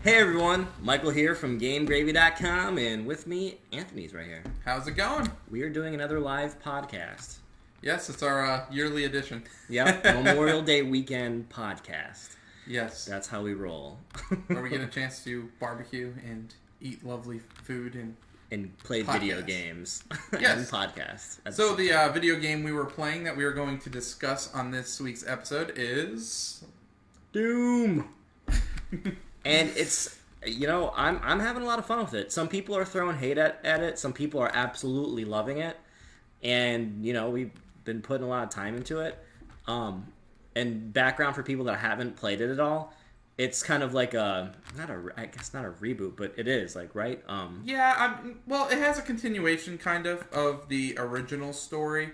Hey everyone, Michael here from GameGravy.com, and with me, Anthony's right here. How's it going? We are doing another live podcast. Yes, it's our yearly edition. Yep, Memorial Day weekend podcast. Yes. That's how we roll. Where we get a chance to barbecue and eat lovely food and play podcast. Video games. Yes. And podcasts. So the video game we were playing that we are going to discuss on this week's episode is... Doom! And it's, you know, I'm having a lot of fun with it. Some people are throwing hate at it. Some people are absolutely loving it. And, you know, we've been putting a lot of time into it. And background for people that haven't played it at all, it's kind of like I guess not a reboot, but it is, like, right? Yeah, well, it has a continuation, kind of the original story.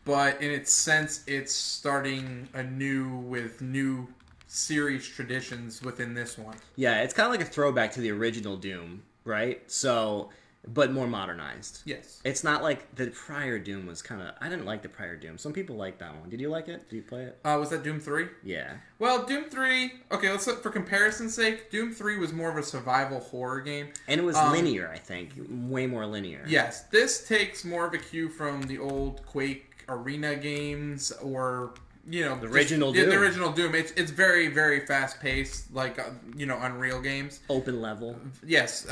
But in its sense, it's starting anew with new series traditions within this one. Yeah, it's kind of like a throwback to the original Doom, right? So, but more modernized. Yes. It's not like the prior Doom was kind of... I didn't like the prior Doom. Some people like that one. Did you like it? Did you play it? Was that Doom 3? Yeah. Well, Doom 3... Okay, let's for comparison's sake, Doom 3 was more of a survival horror game. And it was linear, I think. Way more linear. Yes. This takes more of a cue from the old Quake Arena games or... You know, the original Doom. The original Doom. It's very, very fast-paced, like, Unreal games. Open level. Yes.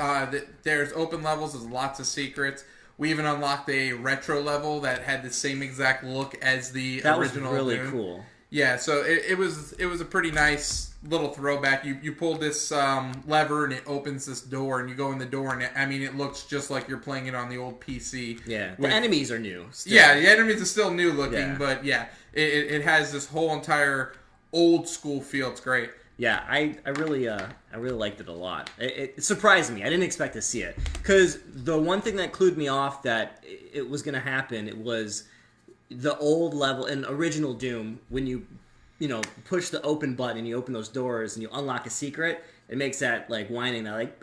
There's open levels. There's lots of secrets. We even unlocked a retro level that had the same exact look as the original That was really Doom. cool. Yeah, so it was a pretty nice little throwback. You pull this lever and it opens this door, and you go in the door, and it looks just like you're playing it on the old PC. Yeah, the enemies are new. Still. Yeah, the enemies are still new looking, Yeah. but yeah, it has this whole entire old school feel. It's great. Yeah, I really liked it a lot. It surprised me. I didn't expect to see it because the one thing that clued me off that it was going to happen, it was the old level in original Doom, when you push the open button and you open those doors and you unlock a secret, it makes that like whining, that like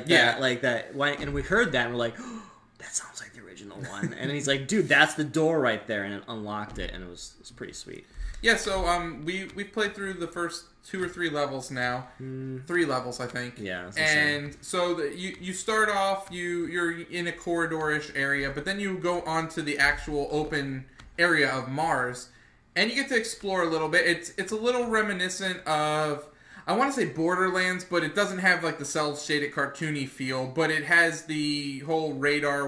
Yeah. that, like that whine. And we heard that and we're like, oh, that sounds like the original one. And he's like, dude, that's the door right there, and it unlocked it, and it was pretty sweet. Yeah, so we've played through the first 2 or 3 levels now. 3 levels, I think. Yeah. And so you start off, you're in a corridor-ish area, but then you go on to the actual open area of Mars, and you get to explore a little bit. It's a little reminiscent of, I want to say Borderlands, but it doesn't have like the cel-shaded cartoony feel, but it has the whole radar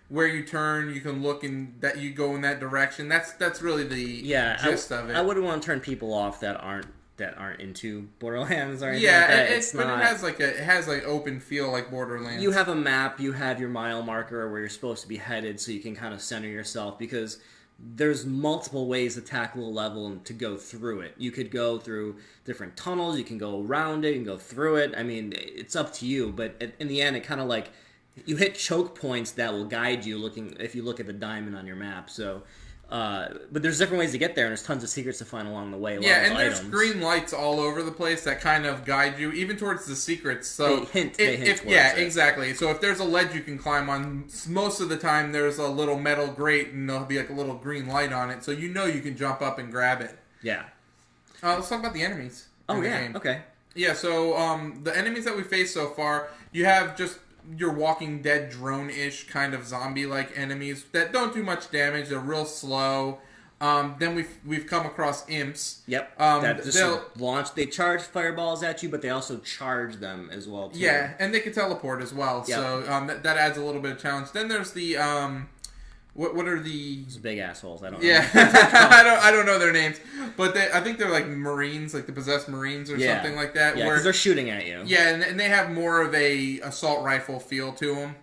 where you turn, you can look and that you go in that direction. That's really the gist of it. I wouldn't want to turn people off that aren't into Borderlands or anything. Yeah, like that. It has like open feel like Borderlands. You have a map, you have your mile marker where you're supposed to be headed, so you can kind of center yourself, because there's multiple ways to tackle a level and to go through it. You could go through different tunnels, you can go around it, you can go through it. I mean, it's up to you, but in the end, it kind of like, you hit choke points that will guide you if you look at the diamond on your map. So, but there's different ways to get there, and there's tons of secrets to find along the way. Yeah, and there's green lights all over the place that kind of guide you, even towards the secrets. So they hint towards it. Exactly. So if there's a ledge you can climb on, most of the time there's a little metal grate, and there'll be like a little green light on it, so you can jump up and grab it. Yeah. Let's talk about the enemies. Oh yeah. Okay. Yeah. So the enemies that we faced so far, you have just your Walking Dead drone-ish kind of zombie-like enemies that don't do much damage. They're real slow. Then we've come across imps. Yep. That just launch. They charge fireballs at you, but they also charge them as well too. Yeah, and they can teleport as well. Yep. So that adds a little bit of challenge. Then there's the what are the... Those big assholes. I don't know. Yeah. I don't know their names. But I think they're like Marines, like the possessed Marines or something like that. Yeah, because they're shooting at you. Yeah, and they have more of a assault rifle feel to them.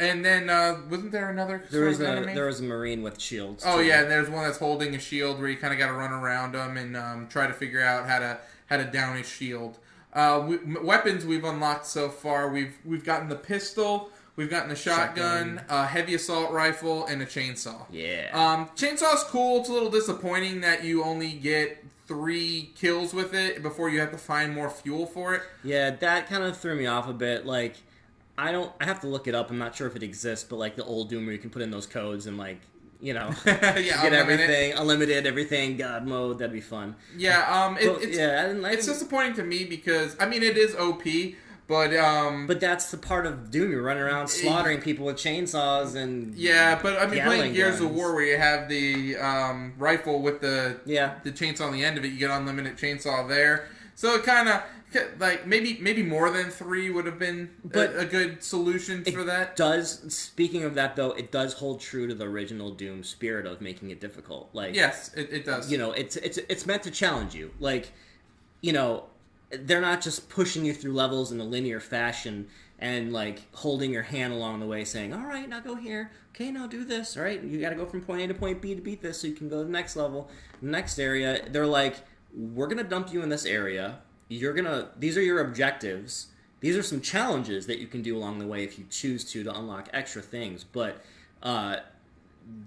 And then, wasn't there another enemy? There was a Marine with shields. Oh, yeah, and there's one that's holding a shield where you kind of got to run around them and try to figure out how to down his shield. Weapons we've unlocked so far, we've gotten the pistol... We've gotten a shotgun, a heavy assault rifle, and a chainsaw. Yeah. Chainsaw's cool. It's a little disappointing that you only get 3 kills with it before you have to find more fuel for it. Yeah, that kind of threw me off a bit. Like, I have to look it up. I'm not sure if it exists, but like the old Doom where you can put in those codes and like you know, Yeah, get everything unlimited, everything God mode. That'd be fun. Yeah, But, it's disappointing to me because I mean it is OP, but but that's the part of Doom. You're running around slaughtering people with chainsaws and but I mean playing Gears guns. of War where you have the rifle with the Yeah. the chainsaw on the end of it, you get unlimited chainsaw there. So it kind of like maybe more than 3 would have been a good solution for that. Speaking of that though, it does hold true to the original Doom spirit of making it difficult. Like yes, it does. You know, it's meant to challenge you. Like, you know, they're not just pushing you through levels in a linear fashion and like holding your hand along the way saying, all right, now go here. Okay, now do this. All right, you got to go from point A to point B to beat this so you can go to the next level, next area. They're like, we're going to dump you in this area. These are your objectives. These are some challenges that you can do along the way if you choose to unlock extra things. But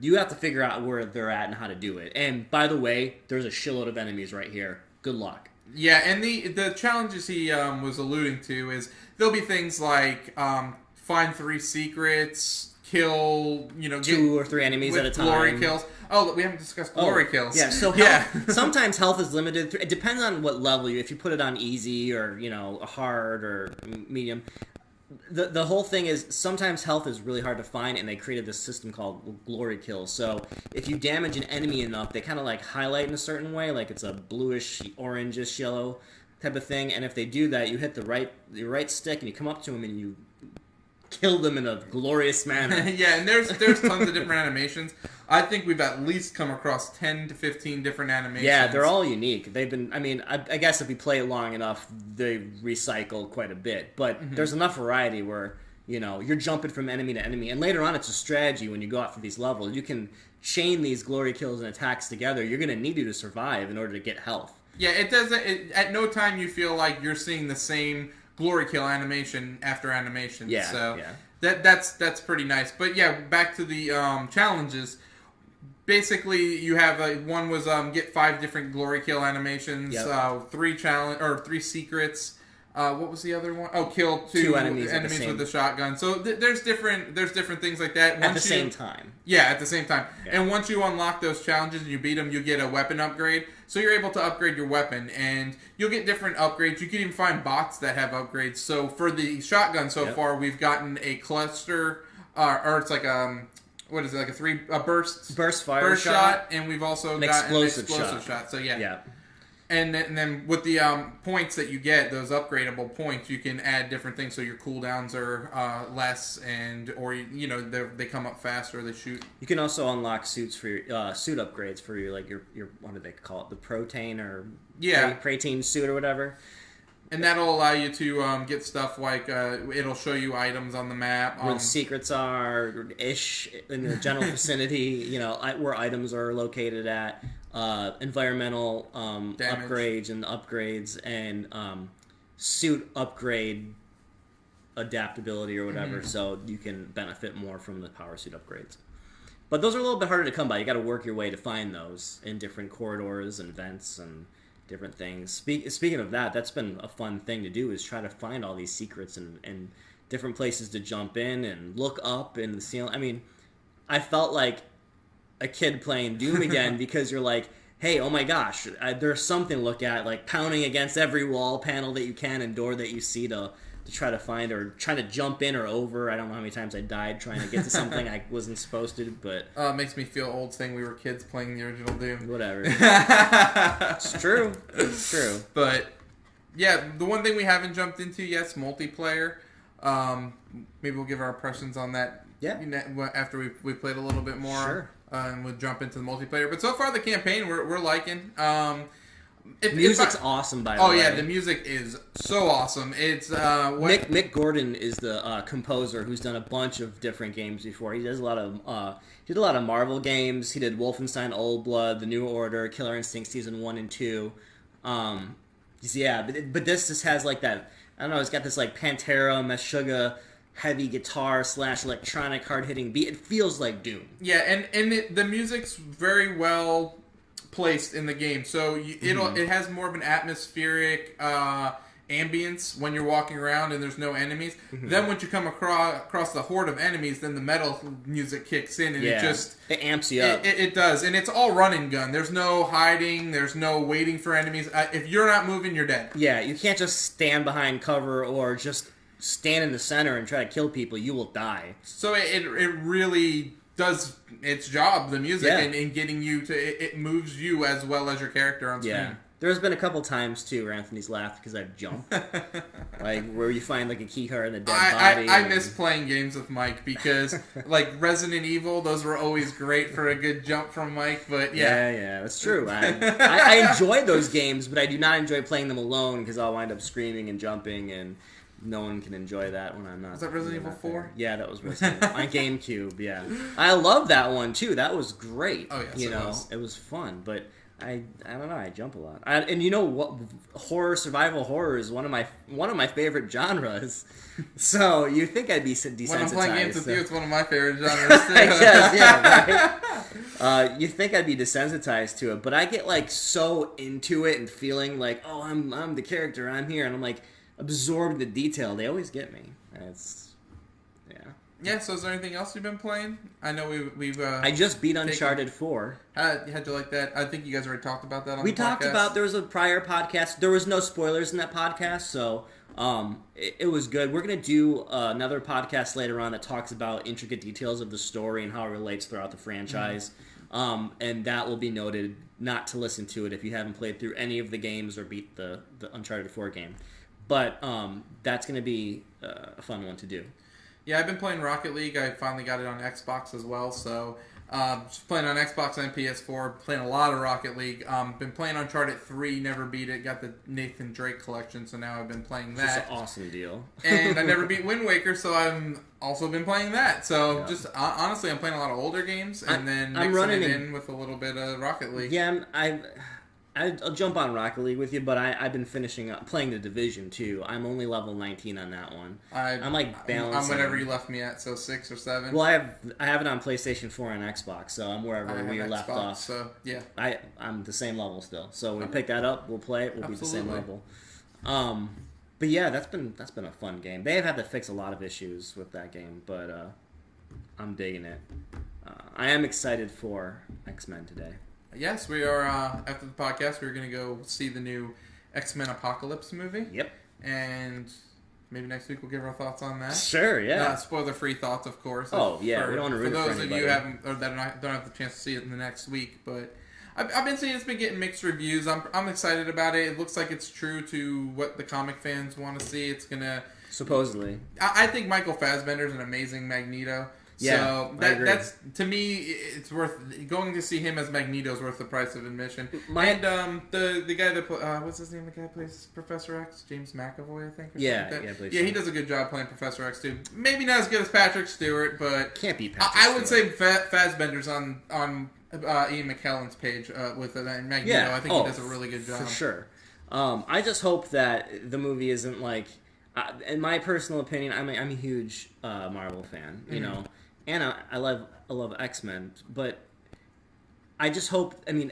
you have to figure out where they're at and how to do it. And by the way, there's a shitload of enemies right here. Good luck. Yeah, and the challenges he was alluding to is there'll be things like find 3 secrets, kill 2 or 3 enemies at a time. Glory kills. Oh, we haven't discussed glory kills. Yeah, so sometimes health is limited. It depends on what level if you put it on easy or hard or medium. The whole thing is sometimes health is really hard to find, and they created this system called glory kills. So if you damage an enemy enough, they kind of like highlight in a certain way, like it's a bluish, orangish, yellow type of thing. And if they do that, you hit the right stick, and you come up to them, and you kill them in a glorious manner. Yeah, and there's tons of different animations. I think we've at least come across 10 to 15 different animations. Yeah, they're all unique. They've been, I guess if you play it long enough, they recycle quite a bit. But there's enough variety where, you're jumping from enemy to enemy. And later on, it's a strategy when you go out for these levels. You can chain these glory kills and attacks together. You're going to need to survive in order to get health. Yeah, it doesn't. At no time you feel like you're seeing the same glory kill animation after animation. Yeah, so yeah. That's pretty nice. But yeah, back to the challenges. Basically, you have one was get 5 different glory kill animations, 3 secrets. What was the other one? Oh, kill 2 enemies with the shotgun. So there's different things like that. At the same time. Yeah, at the same time. Yeah. And once you unlock those challenges and you beat them, you get a weapon upgrade. So you're able to upgrade your weapon, and you'll get different upgrades. You can even find bots that have upgrades. So for the shotgun so far, we've gotten a cluster, or it's like what is it, like a burst fire shot, and we've also got an explosive shot. So yeah. And then with the points that you get, those upgradable points, you can add different things. So your cooldowns are less, or they come up faster. Or they shoot. You can also unlock suits for your suit upgrades for your what do they call it? The protein or protein suit or whatever. And that'll allow you to get stuff like it'll show you items on the map. Where the secrets are, in the general vicinity, where items are located at, environmental upgrades and upgrades, and suit upgrade adaptability or whatever, so you can benefit more from the power suit upgrades. But those are a little bit harder to come by. You got to work your way to find those in different corridors and vents and different things. Speaking of that, that's been a fun thing to do, is try to find all these secrets and different places to jump in and look up in the ceiling. I felt like a kid playing Doom again because you're like, hey, oh my gosh, there's something to look at, like pounding against every wall panel that you can and door that you see to try to find, or trying to jump in or over. I don't know how many times I died trying to get to something I wasn't supposed to, but... it makes me feel old saying we were kids playing the original Doom. Whatever. It's true. It's true. But, yeah, the one thing we haven't jumped into yet is multiplayer. Maybe we'll give our impressions on that after we played a little bit more. Sure. And we'll jump into the multiplayer. But so far, the campaign, we're liking. Music's awesome, by the way. Oh, yeah, the music is so awesome. It's Mick Gordon is the composer who's done a bunch of different games before. He does a lot of Marvel games. He did Wolfenstein Old Blood, The New Order, Killer Instinct Season 1 and 2. But this just has like that, I don't know, it's got this like Pantera, Meshuggah, heavy guitar / electronic hard-hitting beat. It feels like Doom. Yeah, and the music's very well placed in the game, so it has more of an atmospheric ambience when you're walking around and there's no enemies. Then once you come across the horde of enemies, then the metal music kicks in and it amps you up. It does, and it's all run and gun. There's no hiding. There's no waiting for enemies. If you're not moving, you're dead. Yeah, you can't just stand behind cover or just stand in the center and try to kill people. You will die. So it really does its job, the music, in getting you to... It moves you as well as your character on screen. Yeah. There's been a couple times, too, where Anthony's laughed because I've jumped. Like, where you find, like, a key card in a dead body. I miss playing games with Mike because, like, Resident Evil, those were always great for a good jump from Mike, but Yeah, that's true. I enjoy those games, but I do not enjoy playing them alone because I'll wind up screaming and jumping, and no one can enjoy that when I'm not. Was that Resident Evil 4? Yeah, that was Resident Evil. On GameCube, yeah. I love that one, too. That was great. Oh, yes, it was fun, but... I don't know. I jump a lot, and you know what? Survival horror is one of my favorite genres. So you think I'd be desensitized? When I'm playing games with you, it's one of my favorite genres too. I guess, yeah, right. You think I'd be desensitized to it, but I get like so into it and feeling like, oh, I'm the character, I'm here, and I'm like absorbed in the detail. They always get me. Yeah, so is there anything else you've been playing? I know we've I just beat Uncharted 4. How'd you like that? I think you guys already talked about that on the podcast. We talked about, there was a prior podcast. There was no spoilers in that podcast, so it was good. We're going to do another podcast later on that talks about intricate details of the story and how it relates throughout the franchise. And that will be noted not to listen to it if you haven't played through any of the games or beat the Uncharted 4 game. But that's going to be a fun one to do. Yeah, I've been playing Rocket League. I finally got it on Xbox as well, so just playing on Xbox and PS4, playing a lot of Rocket League. Been playing Uncharted 3, never beat it. Got the Nathan Drake collection, so now I've been playing that. It's an awesome deal. And I never beat Wind Waker, so I've also been playing that. So just honestly, I'm playing a lot of older games, and then mixing it in with a little bit of Rocket League. Yeah, I'll jump on Rocket League with you, but I've been finishing up playing the Division too. I'm only level 19 on that one. I'm like balancing. I'm whatever you left me at, so 6 or 7. Well, I have it on PlayStation 4 and Xbox, so I'm wherever we left off. So yeah, I'm the same level still. So when we pick that up, we'll play it. We'll be the same level. But yeah, that's been a fun game. They have had to fix a lot of issues with that game, but I'm digging it. I am excited for X-Men today. Yes, we are, after the podcast, we're going to go see the new X-Men Apocalypse movie. Yep. And maybe next week we'll give our thoughts on that. Sure, yeah. Spoiler-free thoughts, of course. Oh, yeah, we don't want to ruin it for those of you that don't have the chance to see it in the next week. But I've been seeing it's been getting mixed reviews. I'm excited about it. It looks like it's true to what the comic fans want to see. It's going to... Supposedly. I think Michael Fassbender's an amazing Magneto. Yeah, so that's, to me, it's worth going to see him as Magneto's worth the price of admission. And the guy that what's his name? The guy who plays Professor X, James McAvoy, I think. He does a good job playing Professor X too. Maybe not as good as Patrick Stewart, but can't be. I would say Fassbender's on Ian McKellen's page with Magneto. Yeah. I think he does a really good job for sure. I just hope that the movie isn't like. In my personal opinion, I'm a huge Marvel fan. You know. And I love X-Men, but I just hope. I mean,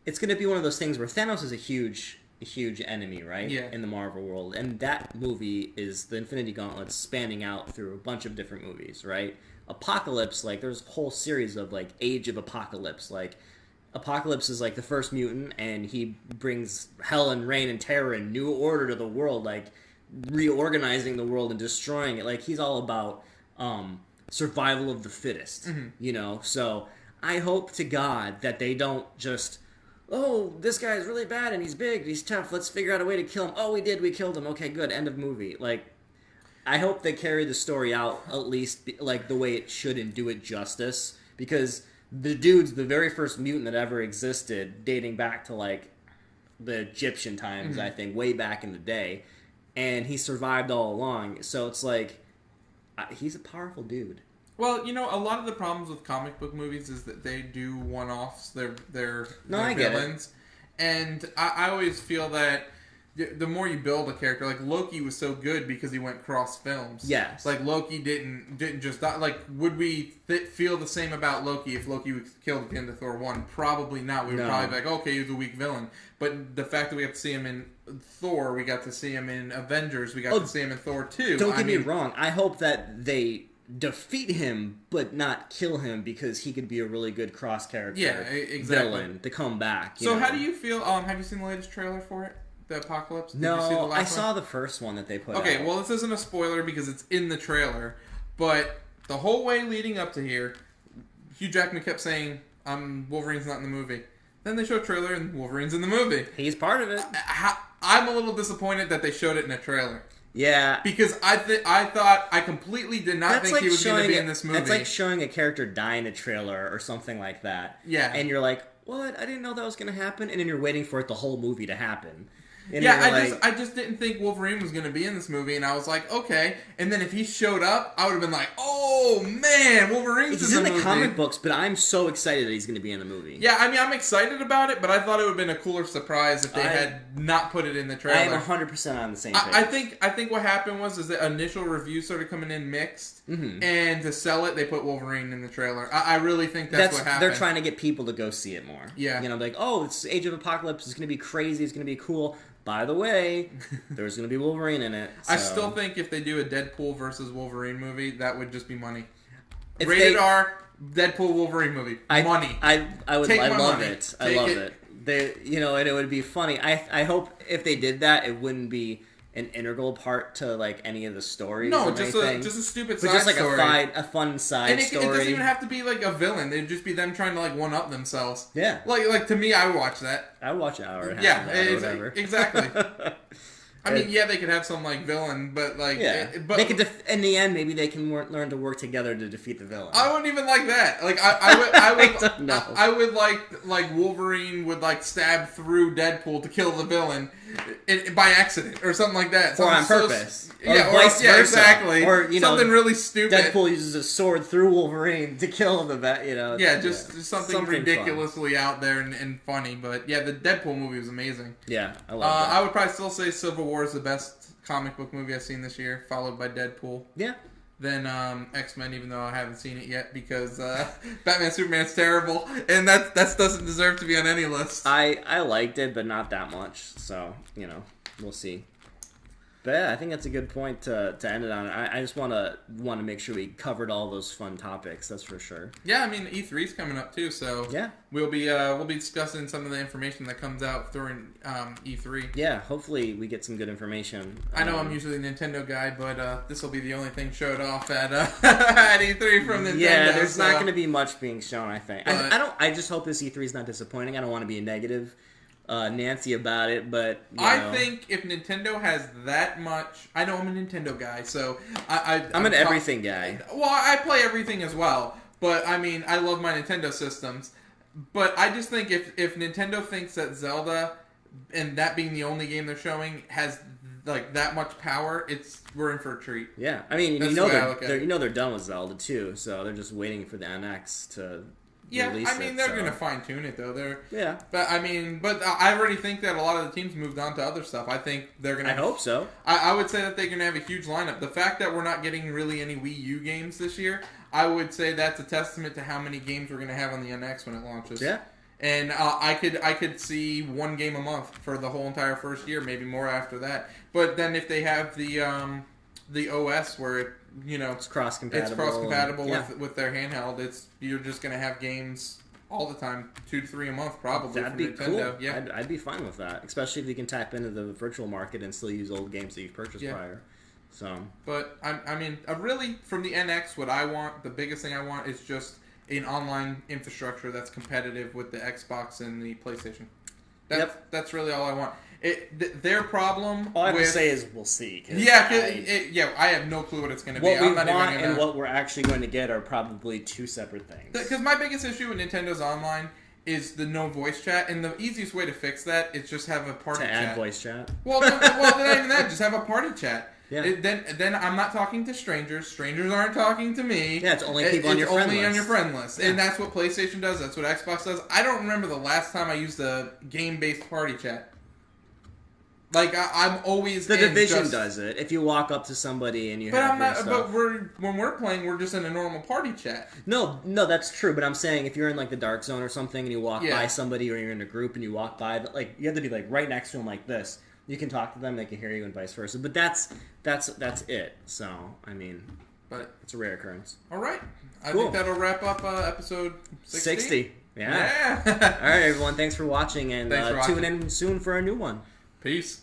it's going to be one of those things where Thanos is a huge enemy, right? Yeah. In the Marvel world, and that movie is the Infinity Gauntlet spanning out through a bunch of different movies, right? Apocalypse, like there's a whole series of like Age of Apocalypse, like. Apocalypse is like the first mutant, and he brings hell and rain and terror and new order to the world, like reorganizing the world and destroying it. Like he's all about survival of the fittest, you know. So I hope to God that they don't just, oh, this guy's really bad and he's big, and he's tough. Let's figure out a way to kill him. Oh, we killed him. Okay, good. End of movie. Like I hope they carry the story out at least like the way it should and do it justice, because. The dude's the very first mutant that ever existed, dating back to, like, the Egyptian times, I think, way back in the day. And he survived all along. So it's like, he's a powerful dude. Well, you know, a lot of the problems with comic book movies is that they do one-offs. They're I villains. get it. And I always feel that the more you build a character, like Loki was so good because he went cross films. Yes. Like Loki didn't just die. Like, would we feel the same about Loki if Loki was killed at the end of Thor 1? Probably not. We would probably be like, okay, he was a weak villain. But the fact that we got to see him in Thor, we got to see him in Avengers, we got to see him in Thor 2. Don't get me wrong. I hope that they defeat him, but not kill him, because he could be a really good cross character villain to come back. So how do you feel? Have you seen the latest trailer for it? The Apocalypse? Did you see the last I saw the first one that they put out. Okay, well, this isn't a spoiler because it's in the trailer, but the whole way leading up to here, Hugh Jackman kept saying, Wolverine's not in the movie. Then they show a trailer and Wolverine's in the movie. He's part of it. I'm a little disappointed that they showed it in a trailer. Yeah. Because I completely did not think he was going to be in this movie. That's like showing a character die in a trailer or something like that. Yeah. And you're like, what? I didn't know that was going to happen. And then you're waiting for it the whole movie to happen. And I just didn't think Wolverine was going to be in this movie, and I was like, okay. And then if he showed up, I would have been like, oh man, Wolverine's in the movie. He's in the comic books, but I'm so excited that he's going to be in the movie. Yeah, I mean, I'm excited about it, but I thought it would have been a cooler surprise if they had not put it in the trailer. I am 100% on the same page. I think what happened was the initial reviews started coming in mixed, and to sell it, they put Wolverine in the trailer. I really think that's what happened. They're trying to get people to go see it more. Yeah. You know, like, oh, it's Age of Apocalypse, it's going to be crazy, it's going to be cool. By the way, there's going to be Wolverine in it. So. I still think if they do a Deadpool versus Wolverine movie, that would just be money. Rated R, Deadpool Wolverine movie. Money. I love money. it. I love it. And it would be funny. I hope if they did that, it wouldn't be an integral part to like any of the stories. No, or just anything. a stupid but side just like story. a fun side story. It doesn't even have to be like a villain. It'd just be them trying to like one up themselves. Yeah. Like to me, I would watch that. I would watch an hour and a half of that or whatever. Exactly. I mean, yeah, they could have some like villain, but like, but they could. In the end, maybe they can learn to work together to defeat the villain. I wouldn't even like that. Like, I would, I would like Wolverine would like stab through Deadpool to kill the villain by accident or something like that. Or on purpose. Or vice versa. Exactly. Or something really stupid. Deadpool uses a sword through Wolverine to kill the just something ridiculously out there and funny. But yeah, the Deadpool movie was amazing. Yeah, I love that. I would probably still say Civil War is the best comic book movie I've seen this year, followed by Deadpool. Yeah. Then X-Men, even though I haven't seen it yet because Batman Superman's terrible, and that doesn't deserve to be on any list. I liked it, but not that much. So we'll see. But yeah, I think that's a good point to end it on. I just want to make sure we covered all those fun topics. That's for sure. Yeah, I mean E3's coming up too, so yeah, we'll be discussing some of the information that comes out during E3. Yeah, hopefully we get some good information. I know I'm usually a Nintendo guy, but this will be the only thing showed off at at E3 from Nintendo. Yeah, there's not going to be much being shown. I think. I just hope this E3 is not disappointing. I don't want to be a negative Nancy about it, but I think if Nintendo has that much, I know I'm a Nintendo guy, so I'm an everything guy. Well, I play everything as well, but I mean, I love my Nintendo systems. But I just think if Nintendo thinks that Zelda, and that being the only game they're showing, has like that much power, we're in for a treat. Yeah, I mean, they're done with Zelda too, so they're just waiting for the NX to. Yeah, I mean, they're going to fine-tune it, though. Yeah. But, I mean, I already think that a lot of the teams moved on to other stuff. I think they're going to... I hope so. I would say that they're going to have a huge lineup. The fact that we're not getting really any Wii U games this year, I would say that's a testament to how many games we're going to have on the NX when it launches. Yeah. And I could see one game a month for the whole entire first year, maybe more after that. But then if they have the OS where it's cross-compatible with their handheld. You're just going to have games all the time, 2 to 3 a month probably. That'd be Nintendo. Cool. Yeah, I'd be fine with that, especially if you can tap into the virtual market and still use old games that you've purchased prior. So, but I mean, really from the NX, what I want, the biggest thing I want is just an online infrastructure that's competitive with the Xbox and the PlayStation. That's really all I want. Their problem. All I have to say is we'll see. I have no clue what it's going to be. What we want and what we're actually going to get are probably two separate things. Because my biggest issue with Nintendo's online is the no voice chat, and the easiest way to fix that is just have a party chat. To add voice chat? Well, not even that. Just have a party chat. Yeah. Then I'm not talking to strangers. Strangers aren't talking to me. Yeah, it's only people on your friend list. Only on your friend list. Yeah. And that's what PlayStation does. That's what Xbox does. I don't remember the last time I used a game-based party chat. Like I'm always the Division does it. If you walk up to somebody and you have your stuff. But when we're playing, we're just in a normal party chat. No, that's true. But I'm saying if you're in like the dark zone or something and you walk by somebody, or you're in a group and you walk by, like you have to be like right next to them like this. You can talk to them, they can hear you, and vice versa. But that's it. So I mean, but it's a rare occurrence. All right, I think that'll wrap up episode 60. Yeah. All right, everyone. Thanks for watching, and tune in soon for a new one. Peace.